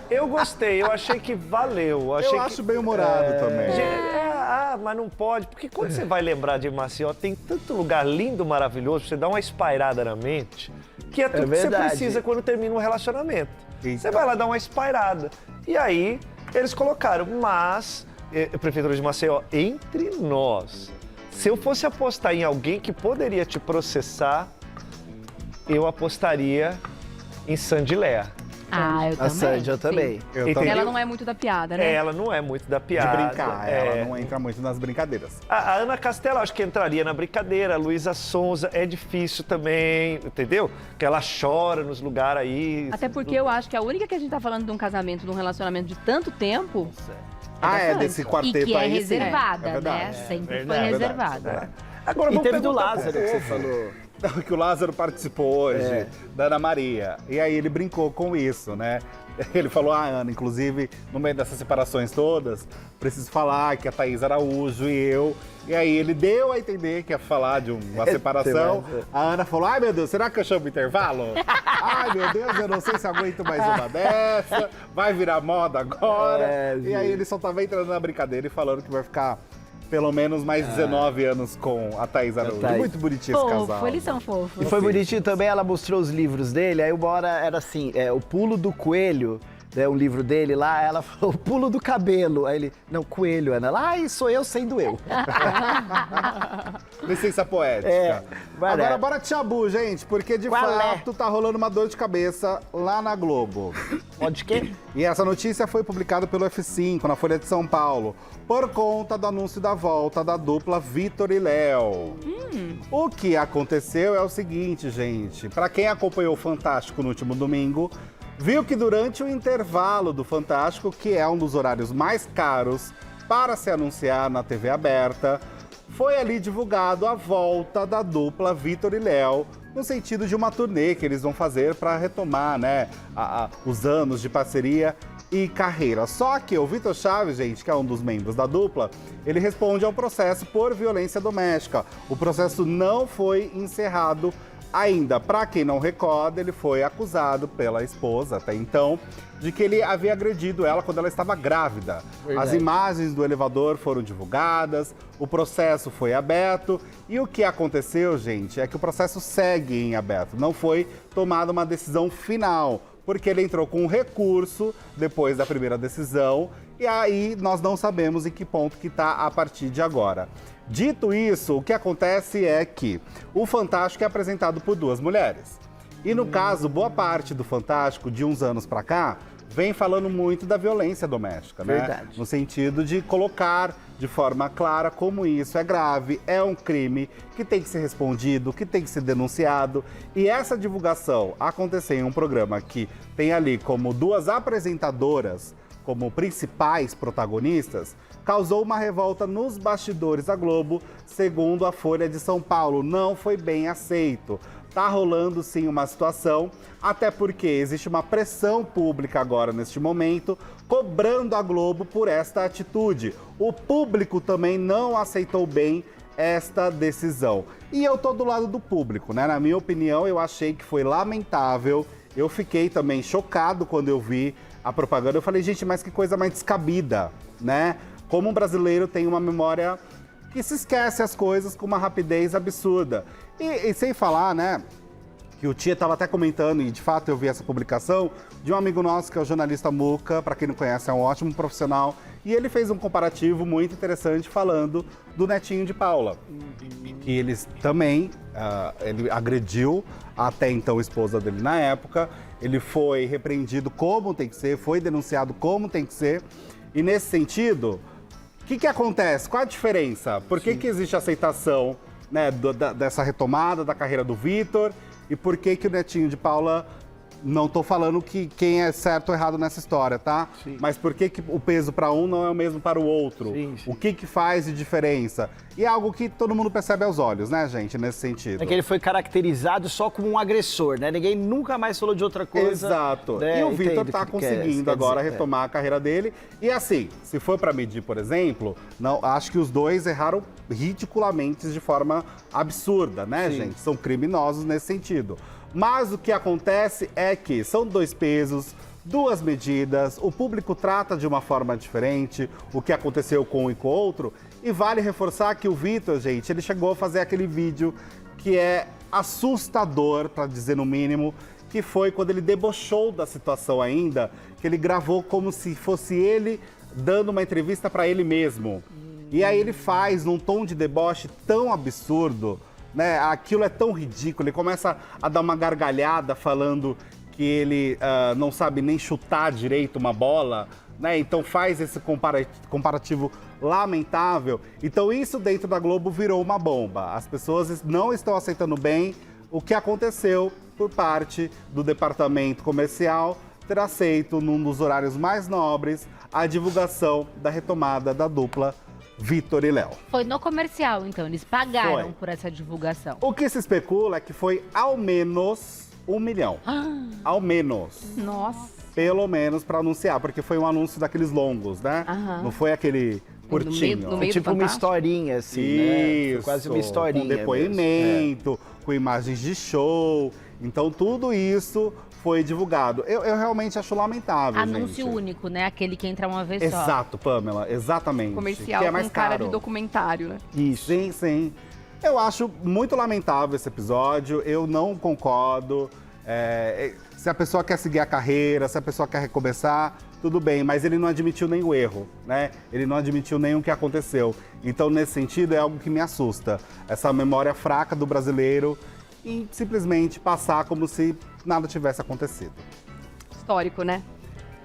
Eu gostei, eu achei que valeu. Eu acho bem humorado também. Mas não pode, porque quando você vai lembrar de Maceió, tem tanto lugar lindo, maravilhoso, pra você dar uma espairada na mente, que é tudo que você verdade. precisa quando termina um relacionamento. Eita. Você vai lá dar uma espairada. E aí, eles colocaram, mas, Prefeitura de Maceió, entre nós, se eu fosse apostar em alguém que poderia te processar, eu apostaria em Sandy Léa. Ah, eu A Sandy, eu também. Eu Entendi. também. Ela não é muito da piada, né? Ela não é muito da De piada. brincar, é. ela não entra muito nas brincadeiras. A Ana Castela, acho que entraria na brincadeira. A Luísa Sonza é difícil também, entendeu? Que ela chora nos lugares aí. Até porque eu acho que a única que a gente tá falando de um casamento, de um relacionamento de tanto tempo, Desse E quarteto que é aí, sim. reservada, É verdade. né? Sempre verdade, foi é verdade, reservada. é verdade. Agora, E vamos teve do perguntar Lázaro pro que você povo. falou. Não, que o Lázaro participou hoje, da Ana Maria. E aí ele brincou com isso, né? Ele falou, Ana, inclusive, no meio dessas separações todas, preciso falar que a Thaís Araújo e eu... E aí ele deu a entender que ia falar de uma separação. A Ana falou, ai meu Deus, será que eu chamo intervalo? Ai meu Deus, eu não sei se aguento mais uma dessa. Vai virar moda agora. E aí ele só tava entrando na brincadeira e falando que vai ficar pelo menos mais 19 anos com a Thaís Araújo. Thaís. Muito bonitinho esse casal. Fofo, eles são fofos. E foi bonitinho também, ela mostrou os livros dele, aí uma hora era assim, O Pulo do Coelho, né, um livro dele lá, ela falou, o pulo do cabelo. Aí ele, não, coelho, Ana. Lá, sou eu sendo eu. Licença poética. Agora, Bora tchabu, gente, porque de Qual é? fato tá rolando uma dor de cabeça lá na Globo. pode quê? E essa notícia foi publicada pelo F5, na Folha de São Paulo, por conta do anúncio da volta da dupla Vitor e Léo. O que aconteceu é o seguinte, gente. Pra quem acompanhou o Fantástico no último domingo, viu que durante o intervalo do Fantástico, que é um dos horários mais caros para se anunciar na TV aberta, foi ali divulgado a volta da dupla Vitor e Léo, no sentido de uma turnê que eles vão fazer para retomar, né, os anos de parceria e carreira. Só que o Vitor Chaves, gente, que é um dos membros da dupla, ele responde ao processo por violência doméstica. O processo não foi encerrado ainda. Para quem não recorda, ele foi acusado pela esposa, até então, de que ele havia agredido ela quando ela estava grávida. Verdade. As imagens do elevador foram divulgadas, o processo foi aberto e o que aconteceu, gente, é que o processo segue em aberto. Não foi tomada uma decisão final, porque ele entrou com um recurso depois da primeira decisão e aí nós não sabemos em que ponto que está a partir de agora. Dito isso, o que acontece é que o Fantástico é apresentado por duas mulheres. E no caso, boa parte do Fantástico, de uns anos pra cá, vem falando muito da violência doméstica, né? Verdade. No sentido de colocar de forma clara como isso é grave, é um crime que tem que ser respondido, que tem que ser denunciado. E essa divulgação acontecer em um programa que tem ali como 2 apresentadoras como principais protagonistas, causou uma revolta nos bastidores da Globo, segundo a Folha de São Paulo. Não foi bem aceito. Tá rolando sim uma situação, até porque existe uma pressão pública agora neste momento, cobrando a Globo por esta atitude. O público também não aceitou bem esta decisão. E eu tô do lado do público, né? Na minha opinião, eu achei que foi lamentável. Eu fiquei também chocado quando eu vi a propaganda. Eu falei, gente, mas que coisa mais descabida, né? Como um brasileiro tem uma memória que se esquece as coisas com uma rapidez absurda. E sem falar, né, que o Tia estava até comentando, e de fato eu vi essa publicação, de um amigo nosso que é o jornalista Muca, para quem não conhece, é um ótimo profissional, e ele fez um comparativo muito interessante falando do netinho de Paula. Que eles também, ele agrediu a até então a esposa dele na época, ele foi repreendido como tem que ser, foi denunciado como tem que ser, e nesse sentido, o que acontece? Qual a diferença? Por que existe aceitação, né, dessa retomada da carreira do Vitor? E por que o netinho de Paula, não tô falando que quem é certo ou errado nessa história, tá? Sim. Mas por que o peso para um não é o mesmo para o outro? Sim. O que faz de diferença? E é algo que todo mundo percebe aos olhos, né, gente, nesse sentido. É que ele foi caracterizado só como um agressor, né? Ninguém nunca mais falou de outra coisa. Exato. Né? E o Vitor Entendo tá o que quer conseguindo agora dizer, retomar a carreira dele. E assim, se for para medir, por exemplo, não, acho que os dois erraram ridiculamente de forma absurda, né, Sim. gente? São criminosos nesse sentido. Mas o que acontece é que são 2 pesos, 2 medidas, o público trata de uma forma diferente o que aconteceu com um e com o outro. E vale reforçar que o Vitor, gente, ele chegou a fazer aquele vídeo que é assustador, para dizer no mínimo, que foi quando ele debochou da situação ainda, que ele gravou como se fosse ele dando uma entrevista para ele mesmo. E aí ele faz num tom de deboche tão absurdo, né? Aquilo é tão ridículo, ele começa a dar uma gargalhada falando que ele não sabe nem chutar direito uma bola, né? Então faz esse comparativo lamentável. Então isso dentro da Globo virou uma bomba. As pessoas não estão aceitando bem o que aconteceu por parte do departamento comercial ter aceito, num dos horários mais nobres, a divulgação da retomada da dupla Vitor e Léo. Foi no comercial, então. Eles pagaram Foi. por essa divulgação. O que se especula é que foi ao menos 1 milhão. Ao menos. Nossa. Pelo menos para anunciar, porque foi um anúncio daqueles longos, né? Aham. Não foi aquele curtinho. no meio tipo do uma Fantástico? historinha, assim, né? Isso, Foi quase uma historinha com depoimento, com imagens de show. Então, tudo isso foi divulgado. Eu realmente acho lamentável, Anúncio gente. único, né? Aquele que entra uma vez só. Exato, Pamela, exatamente. Comercial que é com mais cara caro. de documentário, né? Isso. Sim, sim. Eu acho muito lamentável esse episódio, eu não concordo. Se a pessoa quer seguir a carreira, se a pessoa quer recomeçar, tudo bem, mas ele não admitiu nenhum erro, né? Ele não admitiu nenhum que aconteceu. Então, nesse sentido, é algo que me assusta. Essa memória fraca do brasileiro e simplesmente passar como se nada tivesse acontecido. Histórico, né?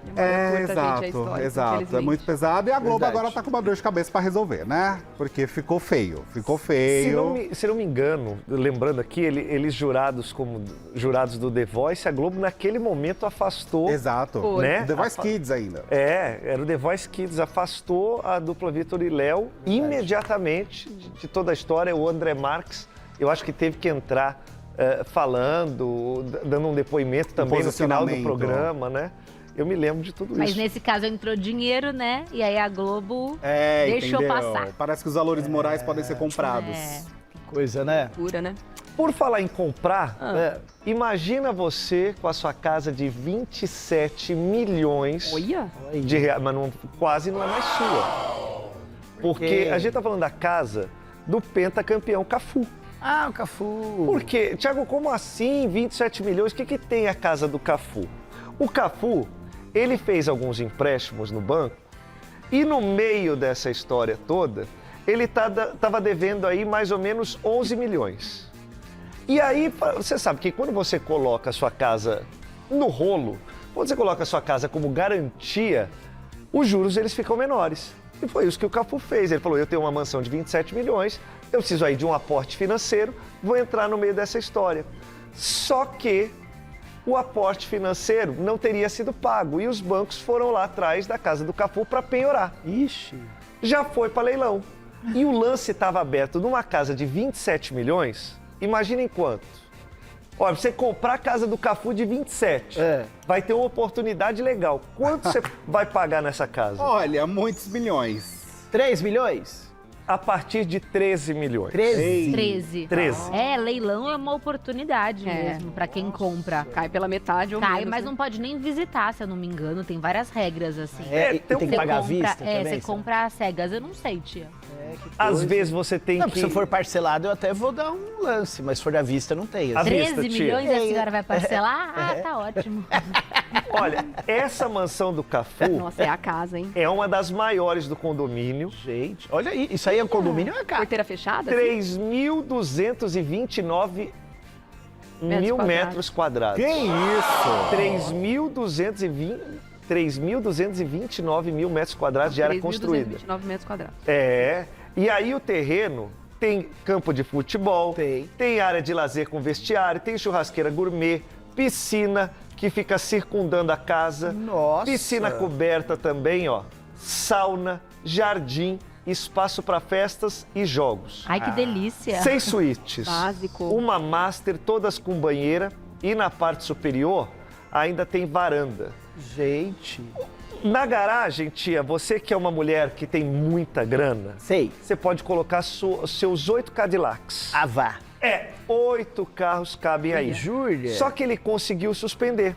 Memória curta, gente, é histórico, exato. É infelizmente. muito pesado e a Globo Verdade. agora tá com uma dor de cabeça para resolver, né? Porque ficou feio, ficou Se feio. não me engano, lembrando aqui, eles jurados como jurados do The Voice, a Globo naquele momento afastou. Exato. Foi. Né? The Voice Kids ainda. Era o The Voice Kids, afastou a dupla Vitor e Léo imediatamente de toda a história. O André Marques, eu acho que teve que entrar falando, dando um depoimento também no final do posicionamento. programa, né? Eu me lembro de tudo Mas isso. nesse caso entrou dinheiro, né? E aí a Globo deixou entendeu? passar. Parece que os valores morais podem ser comprados. Que coisa, né? Cura, né? Por falar em comprar, imagina você com a sua casa de 27 milhões Olha. de reais, mas quase não é mais sua. Porque a gente tá falando da casa do pentacampeão Cafu. Ah, o Cafu. Por quê? Thiago, como assim 27 milhões? O que tem a casa do Cafu? O Cafu, ele fez alguns empréstimos no banco e no meio dessa história toda, ele estava devendo aí mais ou menos 11 milhões. E aí, você sabe que quando você coloca a sua casa no rolo, Quando você coloca a sua casa como garantia, os juros eles ficam menores. E foi isso que o Cafu fez. Ele falou, eu tenho uma mansão de 27 milhões, eu preciso aí de um aporte financeiro, vou entrar no meio dessa história. Só que o aporte financeiro não teria sido pago e os bancos foram lá atrás da casa do Cafu para penhorar. Ixi. Já foi para leilão. E o lance estava aberto numa casa de 27 milhões, imaginem quanto. Olha, você comprar a casa do Cafu de 27, vai ter uma oportunidade legal. Quanto você vai pagar nessa casa? Olha, muitos milhões. 3 milhões? A partir de 13 milhões. 13. 13. Leilão é uma oportunidade mesmo pra quem compra. Cai pela metade ou Cai, menos, mas né? não pode nem visitar, se eu não me engano. Tem várias regras, assim. E tem que pagar à vista também? Você compra às cegas. Eu não sei, tia. Às vezes você tem Não, que... se for parcelado, eu até vou dar um lance, mas se for à vista, não tem. À Assim. vista, 13 tia. milhões a senhora vai parcelar? Tá ótimo. Olha, essa mansão do Cafu Nossa, é a casa, hein? é uma das maiores do condomínio. Gente, olha aí, isso aí é um condomínio ou é casa? Porteira fechada? assim? 3.229 mil metros quadrados. Que isso? 3.229 mil metros quadrados de área construída. 3.229 metros quadrados. E aí o terreno tem campo de futebol, tem área de lazer com vestiário, tem churrasqueira gourmet, piscina que fica circundando a casa, Nossa. piscina coberta também, ó, sauna, jardim, espaço para festas e jogos. Ai, que delícia. 6 suítes, Básico. uma master, todas com banheira e na parte superior ainda tem varanda. Gente. Na garagem, tia, você que é uma mulher que tem muita grana, Sei. você pode colocar seus 8 Cadillacs. Ah, vá. 8 carros cabem aí. Júlia. Só que ele conseguiu suspender.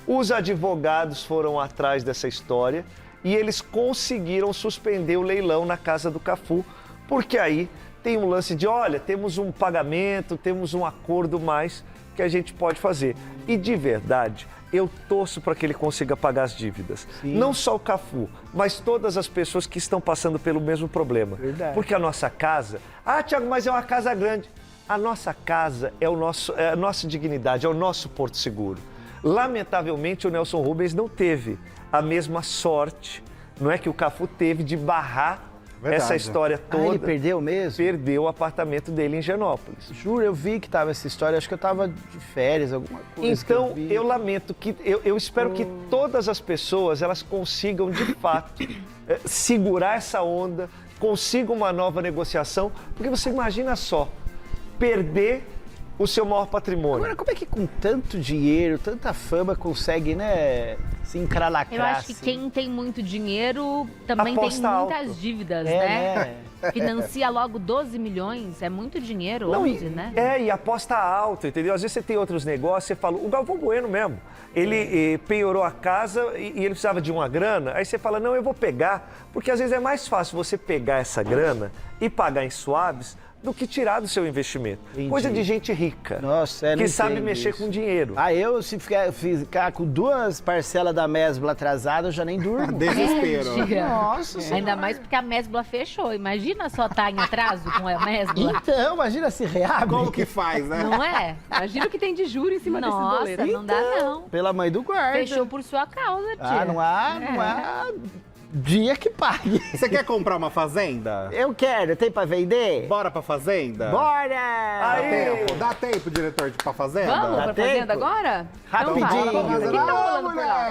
Os advogados foram atrás dessa história e eles conseguiram suspender o leilão na casa do Cafu, porque aí tem um lance de, olha, temos um pagamento, temos um acordo mais que a gente pode fazer. E de verdade, eu torço para que ele consiga pagar as dívidas. Sim. Não só o Cafu, mas todas as pessoas que estão passando pelo mesmo problema. Verdade. Porque a nossa casa... Ah, Thiago, mas é uma casa grande. A nossa casa é a nossa dignidade, é o nosso porto seguro. Lamentavelmente, o Nelson Rubens não teve a mesma sorte, não é, que o Cafu teve de barrar essa história toda. Ele perdeu mesmo? Perdeu o apartamento dele em Higienópolis. Juro, eu vi que tava essa história, acho que eu tava de férias, alguma coisa. Então, que eu lamento que, eu espero que todas as pessoas, elas consigam, de fato, segurar essa onda, consigam uma nova negociação, porque você imagina só, perder o seu maior patrimônio. Agora, como é que com tanto dinheiro, tanta fama, consegue, né, se encralacrar? Eu acho que assim? quem tem muito dinheiro também Aposta tem alto. muitas dívidas, né? Financia logo 12 milhões, é muito dinheiro, 11, né? E aposta alto, entendeu? Às vezes você tem outros negócios, você fala, o Galvão Bueno mesmo, ele penhorou a casa e ele precisava de uma grana, aí você fala, não, eu vou pegar, porque às vezes é mais fácil você pegar essa grana e pagar em suaves do que tirar do seu investimento. Entendi. Coisa de gente rica, Nossa, que não sabe entendo mexer isso. com dinheiro. Eu, se ficar com 2 parcelas da Mesbla atrasadas, eu já nem durmo. Desespero. Tia. Nossa Senhora. Ainda mais porque a Mesbla fechou. Imagina só estar em atraso com a Mesbla. Então, imagina se reabre. Como que faz, né? Não é? Imagina o que tem de juro em cima desses Nossa, boletos. não dá não. Pela mãe do guarda. Fechou por sua causa, tia. Não há dia que pague. Você quer comprar uma fazenda? Eu quero, tem pra vender? Bora pra fazenda? Bora! Dá tempo, diretor, de ir pra fazenda? Vamos Dá pra tempo? fazenda agora? Rapidinho. Então vai, vamos. O que tá rolando por lá?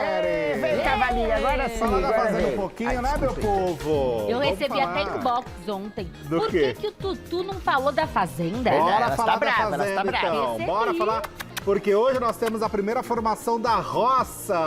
Vem, cavalinho, agora sim. Fala da agora fazenda vem. um pouquinho, né, meu povo? Eu Vamos recebi falar. até inbox ontem. Do Por quê? que o Tutu não falou da Fazenda? Bora Elas falar tá da brava, elas fazenda, tá brava. então. Recebi. Bora falar, porque hoje nós temos a primeira formação da roça.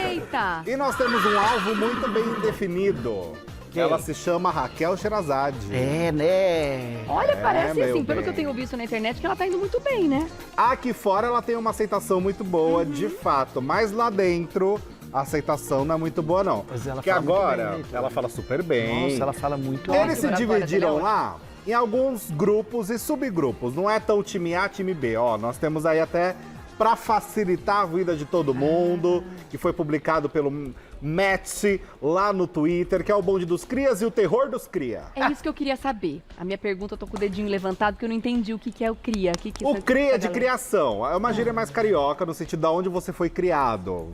Eita! E nós temos um alvo muito bem definido. Quem? Ela se chama Raquel Sherazade. É, né? Olha, parece meu assim, pelo bem. que eu tenho visto na internet, que ela tá indo muito bem, né? Aqui fora ela tem uma aceitação muito boa, de fato. Mas lá dentro, a aceitação não é muito boa, não. Mas ela Porque fala muito agora, bem, né, Heitor? ela fala super bem. Nossa, ela fala muito Eles se Laboratório dividiram dela é lá em alguns grupos e subgrupos. Não é tão time A, time B. Ó, nós temos aí até para facilitar a vida de todo mundo, que foi publicado pelo Metsi lá no Twitter, que é o bonde dos crias e o terror dos cria. É isso que eu queria saber. A minha pergunta, eu tô com o dedinho levantado, porque eu não entendi o que é o cria. O cria de criação. É uma gíria mais carioca, no sentido de onde você foi criado.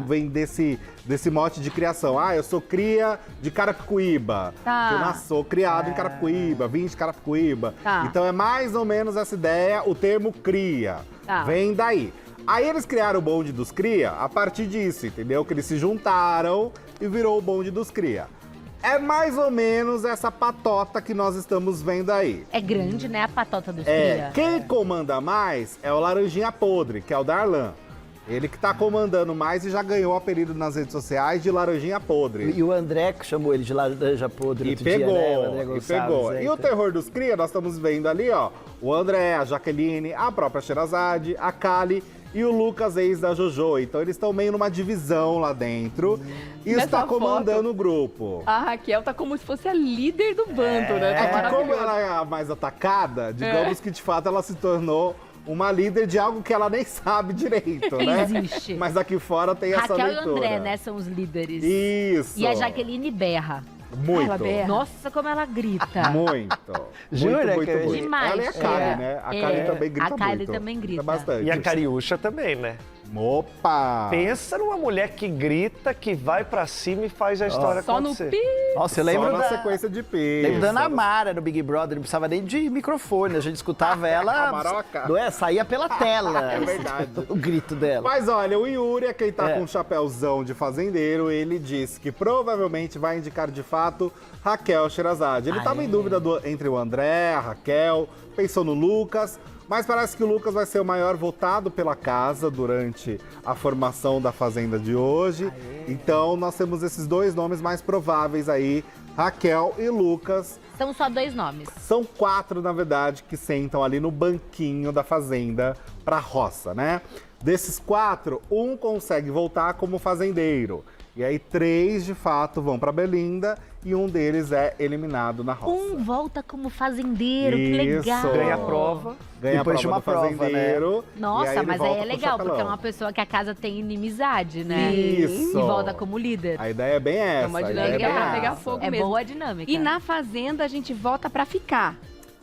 Vem desse mote de criação. Ah, eu sou cria de Carapicuíba. Tá. Eu sou criado em Carapicuíba, vim de Carapicuíba. Tá. Então é mais ou menos essa ideia, o termo cria. Tá. Vem daí. Aí eles criaram o bonde dos cria a partir disso, entendeu? Que eles se juntaram e virou o bonde dos cria. É mais ou menos essa patota que nós estamos vendo aí. É grande, né, a patota dos cria. Quem comanda mais é o Laranjinha Podre, que é o Darlan. Ele que tá comandando mais e já ganhou o apelido nas redes sociais de Laranjinha Podre. E o André, que chamou ele de laranja podre E outro pegou, dia, né? O André Gonçalves, E o terror dos cria, nós estamos vendo ali, ó, o André, a Jaqueline, a própria Sherazade, a Kali e o Lucas, ex da Jojo. Então eles estão meio numa divisão lá dentro e Nessa está comandando foto, o grupo. A Raquel tá como se fosse a líder do bando, né? Tá É que como maravilhoso. ela é a mais atacada, digamos que de fato ela se tornou uma líder de algo que ela nem sabe direito, né? Existe. Mas aqui fora tem essa Raquel leitura. e André, né, são os líderes. Isso. E a Jaqueline berra. Muito. Ela berra. Nossa, como ela grita. Muito. Jura muito, que muito. demais. Ela é a Kali, É. né? A Kali também grita A Kali muito. também grita. Bastante. E a Cariúcha também, né? Opa! Pensa numa mulher que grita, que vai pra cima e faz a história Só no acontecer. pi. Nossa, eu Só lembro na da... sequência de P. Lembro da Ana Mara no Big Brother, não precisava nem de microfone, a gente escutava A ela, maroca. não é? Saía pela tela. É verdade. O grito dela. Mas olha, o Yuri, é quem tá É. com um chapéuzão de fazendeiro, ele disse que provavelmente vai indicar de fato Raquel Sherazade. Ele tava em dúvida entre o André, a Raquel, pensou no Lucas, mas parece que o Lucas vai ser o maior votado pela casa durante a formação da Fazenda de hoje. Então nós temos esses dois nomes mais prováveis aí, Raquel e Lucas. São só 2 nomes. São 4, na verdade, que sentam ali no banquinho da Fazenda pra roça, né? Desses 4, um consegue voltar como fazendeiro. E aí 3, de fato, vão pra Belinda e um deles é eliminado na roça. Um volta como fazendeiro, que Isso. legal. Ganha a prova. Ganha Depois a de prova uma do prova, fazendeiro. e Nossa, ele mas volta aí é com o legal, porque é chapelão. uma pessoa que a casa tem inimizade, né? Isso. E volta como líder. A ideia é bem essa. É uma a ideia dinâmica bem pra pegar essa. fogo É mesmo. boa a dinâmica. E na Fazenda a gente vota pra ficar.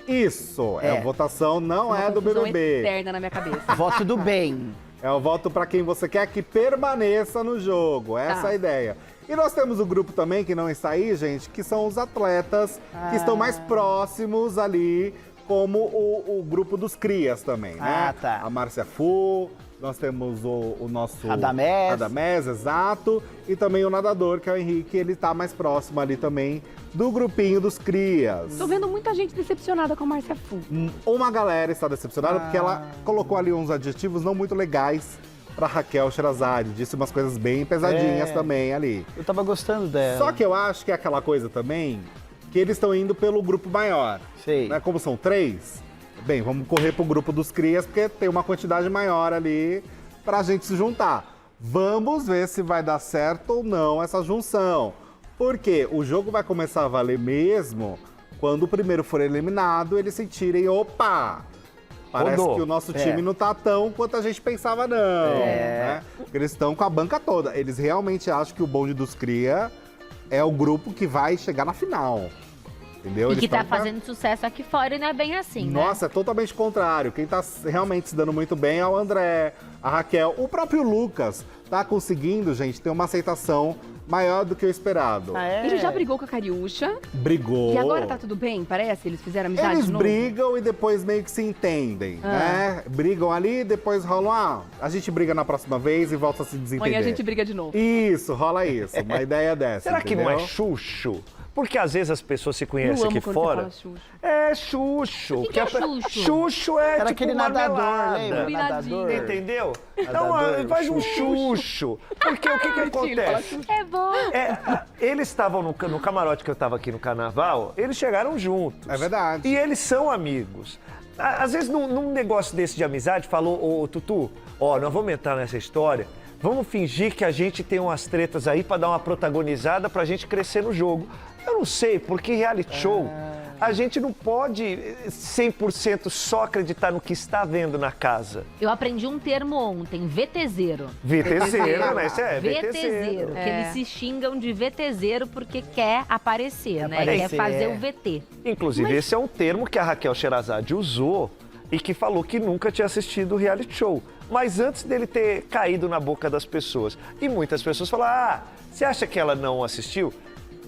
Isso, a votação não Uma é do confusão BBB. eterna na minha cabeça. Voto do bem. É o voto para quem você quer que permaneça no jogo. Essa Tá. é a ideia. E nós temos o grupo também, que não está aí, gente, que são os atletas que estão mais próximos ali, como o grupo dos crias também, né? Ah, tá. A Márcia Fu, nós temos o nosso... Radamés. Radamés, exato. E também o nadador, que é o Henrique, ele tá mais próximo ali também do grupinho dos crias. Tô vendo muita gente decepcionada com a Márcia Fu. Uma galera está decepcionada porque ela colocou ali uns adjetivos não muito legais pra Raquel Sherazade. Disse umas coisas bem pesadinhas também ali. Eu tava gostando dela. Só que eu acho que é aquela coisa também que eles estão indo pelo grupo maior. Sei. Né? Como são 3, bem, vamos correr pro grupo dos crias porque tem uma quantidade maior ali pra gente se juntar. Vamos ver se vai dar certo ou não essa junção. Porque o jogo vai começar a valer mesmo quando o primeiro for eliminado, eles sentirem, opa, parece Rodou. que o nosso time não tá tão quanto a gente pensava não. Né? Porque eles estão com a banca toda. Eles realmente acham que o bonde dos cria é o grupo que vai chegar na final. Entendeu? E Eles que tá tão com a- fazendo sucesso aqui fora e não é bem assim, né? Nossa, é totalmente contrário. Quem tá realmente se dando muito bem é o André, a Raquel. O próprio Lucas tá conseguindo, gente, ter uma aceitação maior do que o esperado. Ele já brigou com a Cariúcha. Brigou. E agora tá tudo bem, parece? Eles fizeram amizade Eles de novo? brigam e depois meio que se entendem, né? Brigam ali, depois rolam, a gente briga na próxima vez e volta a se desentender. Amanhã a gente briga de novo. Isso, rola isso. Uma ideia dessa, Será que não é entendeu? Xuxo? Porque às vezes as pessoas se Eu conhecem amo aqui quando fora. você fala Xuxa. É Xuxo. O que é a- Xuxo? Xuxo é Era tipo aquele nadador, marmelada. lembra? Combinadinho. Nadador. Entendeu? Então, Nadador, faz um Xuxo. Xuxo. Porque o que acontece? É bom. Eles estavam no camarote que eu estava aqui no carnaval, eles chegaram juntos. É verdade. E eles são amigos. Às vezes, num negócio desse de amizade, falou, ô Tutu, ó, nós vamos entrar nessa história, vamos fingir que a gente tem umas tretas aí pra dar uma protagonizada pra gente crescer no jogo. Eu não sei, porque reality show A gente não pode 100% só acreditar no que está vendo na casa. Eu aprendi um termo ontem, VTZero. VTZero, né? Isso é VTZero, que É. eles se xingam de VTZero porque quer aparecer, né? Aparecer, Quer fazer é. o VT. Inclusive, esse é um termo que a Raquel Sherazade usou e que falou que nunca tinha assistido o reality show. Mas antes dele ter caído na boca das pessoas. E muitas pessoas falaram, você acha que ela não assistiu?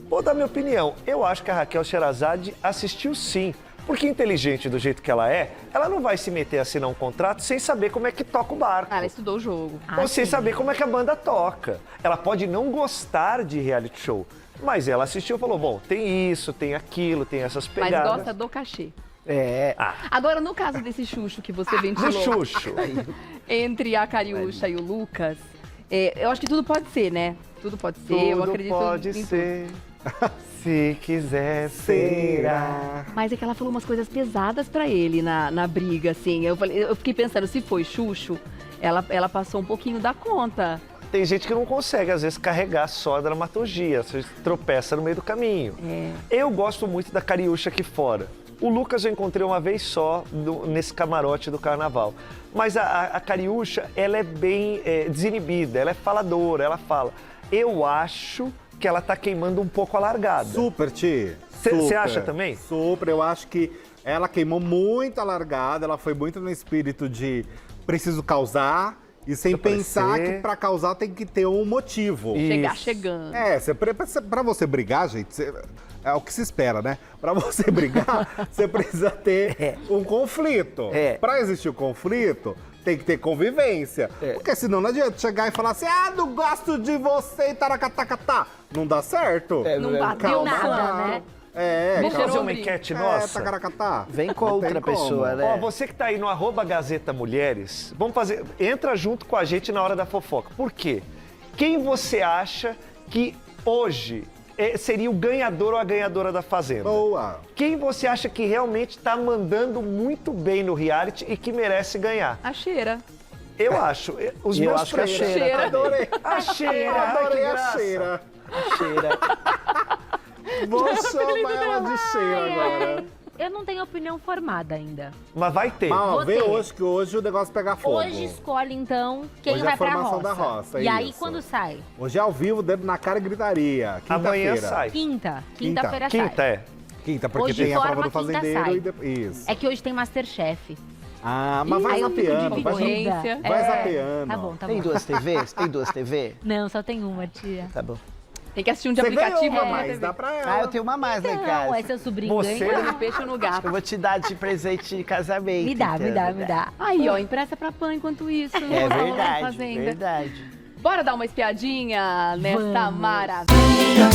Vou dar minha opinião. Eu acho que a Raquel Sherazade assistiu sim. Porque inteligente do jeito que ela é, ela não vai se meter a assinar um contrato sem saber como é que toca o barco. Ela estudou o jogo. Ou sem sim. saber como é que a banda toca. Ela pode não gostar de reality show, mas ela assistiu e falou, bom, tem isso, tem aquilo, tem essas Mas pegadas. gosta do cachê. É. Agora, no caso desse Xuxo que você Do ventilou Xuxo. entre a Cariúcha e o Lucas, eu acho que tudo pode ser, né? Tudo pode ser, eu Tudo acredito pode em tudo. ser, se quiser será. Mas é que ela falou umas coisas pesadas pra ele na briga, assim. Eu fiquei pensando, se foi Xuxo, ela passou um pouquinho da conta. Tem gente que não consegue, às vezes, carregar só a dramaturgia, você tropeça no meio do caminho. É. Eu gosto muito da Cariúcha aqui fora. O Lucas eu encontrei uma vez só nesse camarote do carnaval. Mas a Cariúcha, ela é bem desinibida, ela é faladora, ela fala. Eu acho que ela tá queimando um pouco a largada. Super, Ti. Você Super. acha também? Super, eu acho que ela queimou muito a largada, ela foi muito no espírito de preciso causar e sem pensar aparecer. que pra causar tem que ter um motivo. Chegar Isso. chegando. Pra você brigar, gente, é o que se espera, né? Pra você brigar, você precisa ter um conflito. É. Pra existir o conflito, tem que ter convivência. Porque senão não adianta chegar e falar assim, não gosto de você e taracatacatá. Não dá certo. Não bateu Calma nada, lá. né? Vamos Cheirou fazer uma brilho. enquete nossa? Tacaracatá. Vem com Não outra tem como. pessoa, né? Ó, você que tá aí no @Gazeta Mulheres, vamos fazer. Entra junto com a gente na hora da fofoca. Por quê? Quem você acha que hoje seria o ganhador ou a ganhadora da Fazenda? Boa. Quem você acha que realmente tá mandando muito bem no reality e que merece ganhar? A cheira. Eu acho. Os E eu meus acho que a preferidos- Cheira Adorei. A cheira, ai, que Adorei a graça. cheira. Cheira. Vou chamar ela de cheira agora. Eu não tenho opinião formada ainda. Mas vai ter. Mas ó, Vou vê ter. hoje que hoje o negócio pega fogo. Hoje escolhe, então, quem Hoje é vai a pra formação roça. da roça, E aí, isso. quando sai? Hoje é ao vivo, dedo na cara e gritaria. Amanhã Quinta-feira. sai. Quinta-feira sai. Quinta é. Quinta, porque Hoje tem a forma, prova do quinta fazendeiro sai. e depois. Isso. É que hoje tem Masterchef. Ah, mas vai Aí eu fico zapeando. Vai, dividida. vai zapeando. Tá bom, tá Tem bom. duas TVs? Tem duas TV? Não, só tem uma, tia. Tá bom. Tem que assistir um de Você ganhou aplicativo uma pra mais, TV. dá pra ela. Eu tenho uma mais lá em Não, casa. é seu sobrinho Você- ganha. No peixe ou no gato. Eu vou te dar de presente de casamento. Me dá, me então. dá, me dá. Aí, ó, empresta pra Pan enquanto isso. É Falando da verdade, Fazenda. verdade. Bora dar uma espiadinha nesta Vamos. maravilha.